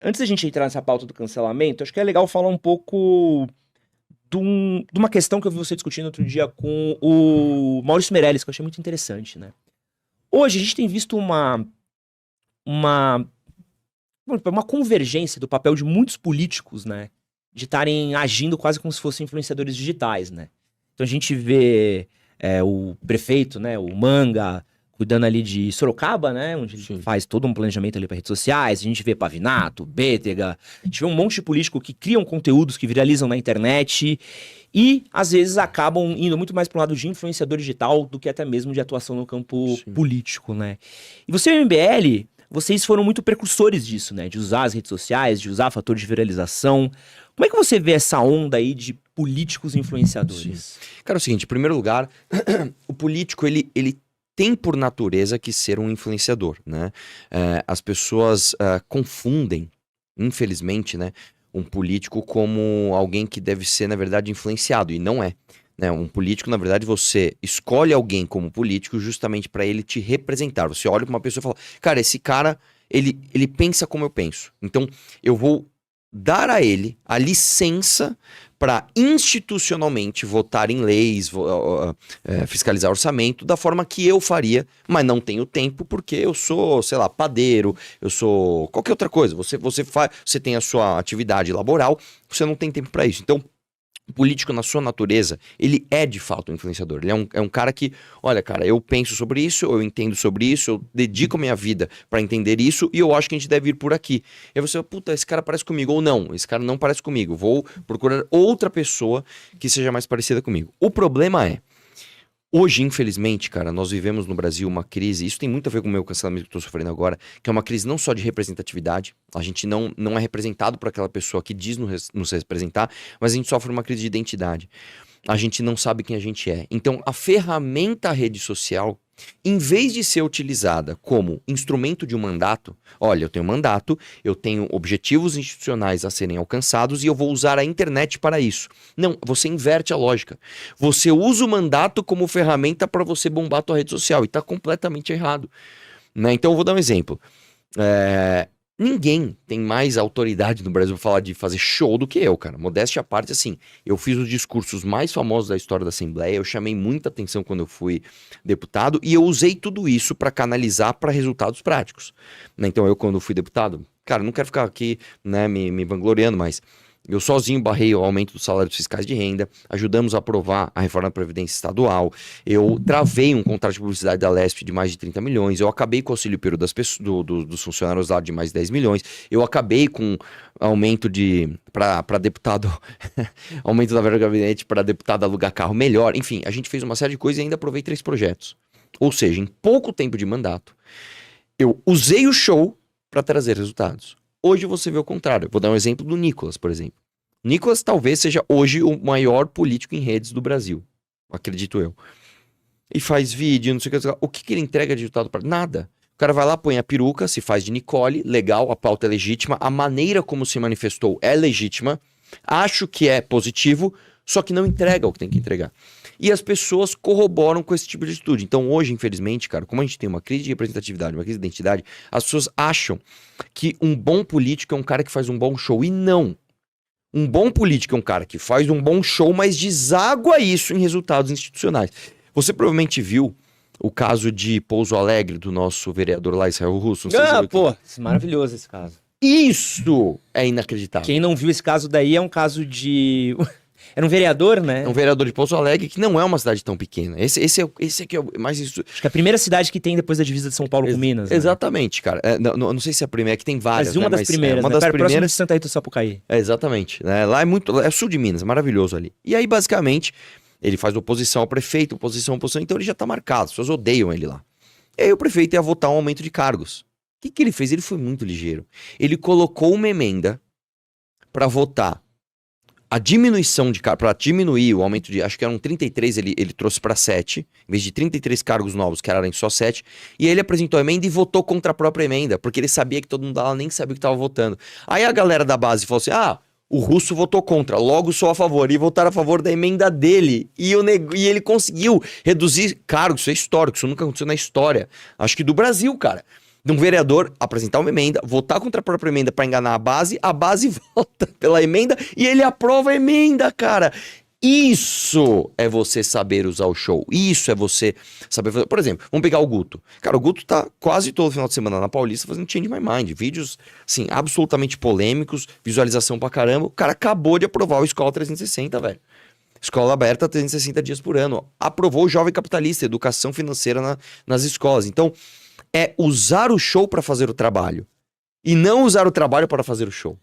antes da gente entrar nessa pauta do cancelamento, acho que é legal falar um pouco de uma questão que eu vi você discutindo outro dia com o Maurício Meirelles, que eu achei muito interessante, né? Hoje a gente tem visto uma, uma convergência do papel de muitos políticos, né? De estarem agindo quase como se fossem influenciadores digitais, né? Então a gente vê o prefeito, né? O Manga, cuidando ali de Sorocaba, né? Onde ele Sim. faz todo um planejamento ali para redes sociais. A gente vê Pavinato, Bétega. A gente vê um monte de político que criam conteúdos que viralizam na internet e, às vezes, acabam indo muito mais para o lado de influenciador digital do que até mesmo de atuação no campo Sim. político, né? E você, o MBL, vocês foram muito precursores disso, né? De usar as redes sociais, de usar fator de viralização. Como é que você vê essa onda aí de políticos influenciadores? Cara, é o seguinte, em primeiro lugar, o político, ele tem por natureza que ser um influenciador, né? As pessoas confundem, infelizmente, né, um político como alguém que deve ser, na verdade, influenciado, e não é. Né? Um político, na verdade, você escolhe alguém como político justamente para ele te representar. Você olha para uma pessoa e fala, cara, esse cara, ele pensa como eu penso. Então, eu vou dar a ele a licença para institucionalmente votar em leis, fiscalizar orçamento da forma que eu faria, mas não tenho tempo porque eu sou, sei lá, padeiro, eu sou qualquer outra coisa. Você tem a sua atividade laboral, você não tem tempo para isso. Então, o político, na sua natureza, ele é de fato um influenciador. Ele é um cara que, olha, cara, eu penso sobre isso, eu entendo sobre isso, eu dedico a minha vida para entender isso e eu acho que a gente deve ir por aqui. E aí você, puta, esse cara parece comigo, ou não, esse cara não parece comigo, vou procurar outra pessoa que seja mais parecida comigo. O problema é, hoje, infelizmente, cara, nós vivemos no Brasil uma crise, isso tem muito a ver com o meu cancelamento que eu tô sofrendo agora, que é uma crise não só de representatividade, a gente não é representado por aquela pessoa que diz nos representar, mas a gente sofre uma crise de identidade. A gente não sabe quem a gente é. Então, a ferramenta rede social, em vez de ser utilizada como instrumento de um mandato, olha, eu tenho um mandato, eu tenho objetivos institucionais a serem alcançados e eu vou usar a internet para isso. Não, você inverte a lógica. Você usa o mandato como ferramenta para você bombar a tua rede social e está completamente errado. Né? Então, eu vou dar um exemplo. Ninguém tem mais autoridade no Brasil pra falar de fazer show do que eu, cara. Modéstia à parte, assim, eu fiz os discursos mais famosos da história da Assembleia, eu chamei muita atenção quando eu fui deputado e eu usei tudo isso para canalizar para resultados práticos. Né? Então, eu, quando fui deputado, cara, não quero ficar aqui, né, me vangloriando, mas eu sozinho barrei o aumento dos salários fiscais de renda, ajudamos a aprovar a reforma da Previdência Estadual, eu travei um contrato de publicidade da Lesp de mais de 30 milhões, eu acabei com o auxílio peru dos funcionários lá de mais de 10 milhões, eu acabei com aumento para deputado, aumento da verba do gabinete para deputado alugar carro melhor, enfim, a gente fez uma série de coisas e ainda aprovei 3 projetos. Ou seja, em pouco tempo de mandato, eu usei o show para trazer resultados. Hoje você vê o contrário. Eu vou dar um exemplo do Nicolas, por exemplo. Nicolas talvez seja hoje o maior político em redes do Brasil. Acredito eu. E faz vídeo, não sei o que. O que ele entrega de resultado para nada. O cara vai lá, põe a peruca, se faz de Nicole, legal, a pauta é legítima, a maneira como se manifestou é legítima, acho que é positivo, só que não entrega o que tem que entregar. E as pessoas corroboram com esse tipo de atitude. Então hoje, infelizmente, cara, como a gente tem uma crise de representatividade, uma crise de identidade, as pessoas acham que um bom político é um cara que faz um bom show. E não. Um bom político é um cara que faz um bom show, mas deságua isso em resultados institucionais. Você provavelmente viu o caso de Pouso Alegre, do nosso vereador lá, Israel Russo. Não sei se você viu Pô, maravilhoso esse caso. Isso é inacreditável. Quem não viu esse caso daí é um caso de... Era um vereador, né? É um vereador de Pouso Alegre que não é uma cidade tão pequena. Esse aqui é o mais... Acho que é a primeira cidade que tem depois da divisa de São Paulo com Minas. Né? Exatamente, cara. Não sei se é a primeira, que tem várias. Mas uma das primeiras, uma né? das Próximo de primeiras. Santa Rita do Sapucaí. Exatamente. Né? Lá é sul de Minas, é maravilhoso ali. E aí, basicamente, ele faz oposição ao prefeito, oposição, então ele já tá marcado, as pessoas odeiam ele lá. E aí o prefeito ia votar um aumento de cargos. O que ele fez? Ele foi muito ligeiro. Ele colocou uma emenda para votar a diminuição de cargos, para diminuir o aumento de, acho que eram 33, ele trouxe para 7, em vez de 33 cargos novos, que eram só 7, e aí ele apresentou a emenda e votou contra a própria emenda, porque ele sabia que todo mundo lá nem sabia o que estava votando. Aí a galera da base falou assim, o Russo votou contra, logo sou a favor, e votaram a favor da emenda dele, e ele conseguiu reduzir cargos, isso é histórico, isso nunca aconteceu na história, acho que do Brasil, cara. de um vereador apresentar uma emenda, votar contra a própria emenda pra enganar a base vota pela emenda e ele aprova a emenda, cara. Isso é você saber usar o show. Isso é você saber fazer. Por exemplo, vamos pegar o Guto. Cara, o Guto tá quase todo final de semana na Paulista fazendo Change My Mind. Vídeos, assim, absolutamente polêmicos, visualização pra caramba. O cara acabou de aprovar o Escola 360, velho. Escola aberta 360 dias por ano. Aprovou o Jovem Capitalista, educação financeira nas escolas. Então, é usar o show pra fazer o trabalho. E não usar o trabalho para fazer o show.